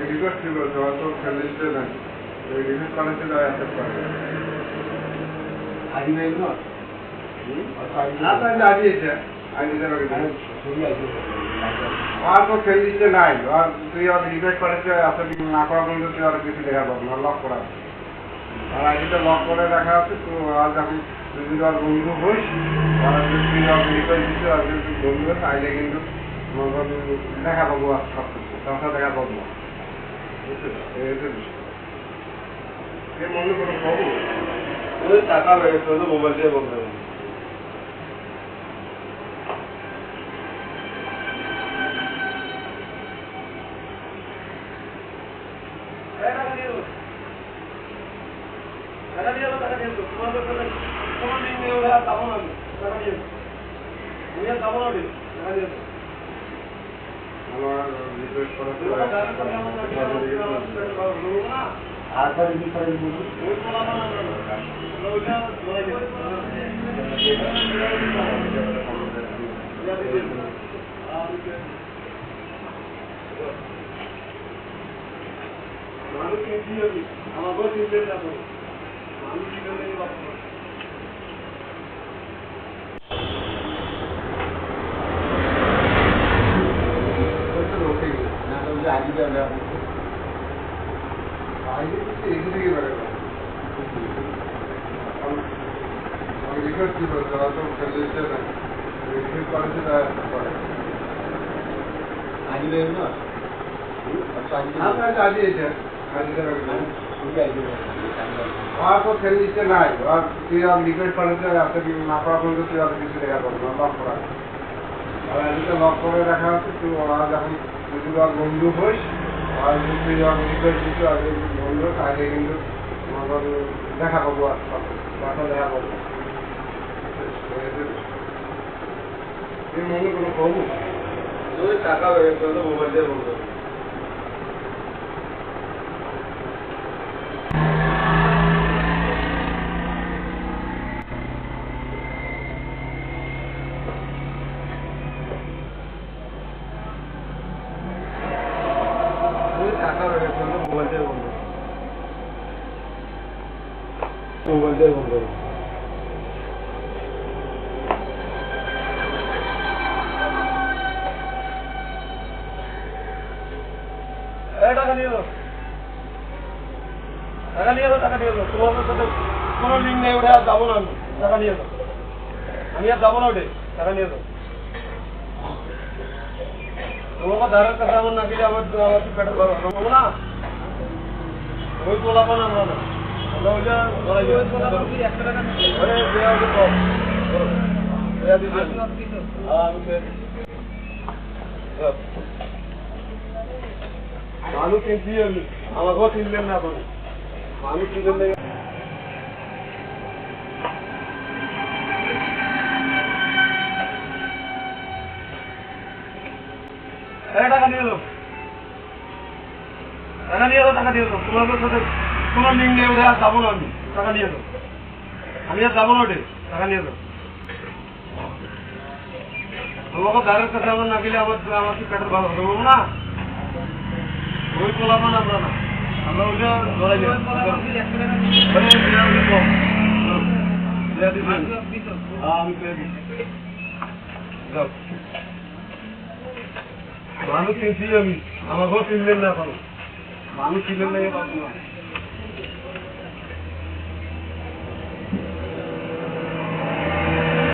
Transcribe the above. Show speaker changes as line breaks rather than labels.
request ছিল হয়তো ফ্যামিলিতে নাই রিকোয়েস্ট করেছে তারা অ্যাকসেপ্ট করে আইডি নেই না আজিয়েছে আইডিতে আর তো ফ্যামিলিতে নাই আর তুই আর রিকোয়েস্ট করেছে আসলে না করা পর্যন্ত তুই আর কিছু দেখা পাবো না লক করা আর আইডিটা লক করে রাখা আছে তো আর যখন তুই যদি আর বন্ধু হোস আর তুই আর রিকোয়েস্ট দিচ্ছ আর যদি বন্ধু হোস আইডে কিন্তু দেখা পাবো আর সব কিছু সংসার দেখা পাবো না মনে কোনো খবর ওই টাকা বেড়েছে তো মোবাইল দিয়ে বলতে হবে আমার রিকোয়েস্ট করা আর ডিফারেন্ট আমার রিকোয়েস্ট ছিল যারা তো ফ্যামিলিতে নাই রিকোয়েস্ট করেছে তারা করে আইডি দেবে না আচ্ছা আজিয়েছে আর তো ফ্যামিলিতে নাই আর তুই আর রিকোয়েস্ট করেছে আসলে না করা পর্যন্ত তুই আর কিছু দেখা পাবো না লক করা আর আইডিটা লক করে রাখা আছে তুই ওরা যখন যদি আর বন্ধু হোস আর যদি তুই আর রিকোয়েস্ট দিচ্ছ আর যদি বন্ধু হোস আইডে কিন্তু দেখা পাবো আর সব দেখা পাবো মনে কোনো খবর ওই টাকা বেড়েছে তো মোবাইল দিয়ে বলতে হবে টাকা বেড়েছে তো মোবাইল দিয়ে বলতে হবে মোবাইল দিয়ে বলতে হবে টাকা নিয়ে যাও তোমার সাথে কোনো লিঙ্ক নেই ওটা আর যাবো না আমি টাকা নিয়ে যাও আমি আর যাবো না ওটা টাকা নিয়ে যাও তোমার ধারের কাছে আমার না গেলে আমার পেটের ভাবো না ওই তোলা পান আমরা না আমরা ওইটা মানুষ কিনছি আমি আমাকেও কিনলেন না এখন মানুষ কিনলেন টাকা নিয়ে এলো টাকা নিয়ে এলো টাকা দিয়ে এলো তোমাদের সাথে কোনো লিঙ্ক নেই ওদের আর যাবো না আমি টাকা নিয়ে এলো আমি আর যাবো না ওটে টাকা নিয়ে এলো তোমাকে দাঁড়ের কাছে আমার না গেলে আমার কি পেটের ভালো হবো না ওই তোলা পান আমরা না আমরা ওইটা ধরাই মানুষ কিনছি আমি আমাকেও কিনলেন না এখন মানুষ কিনলেন না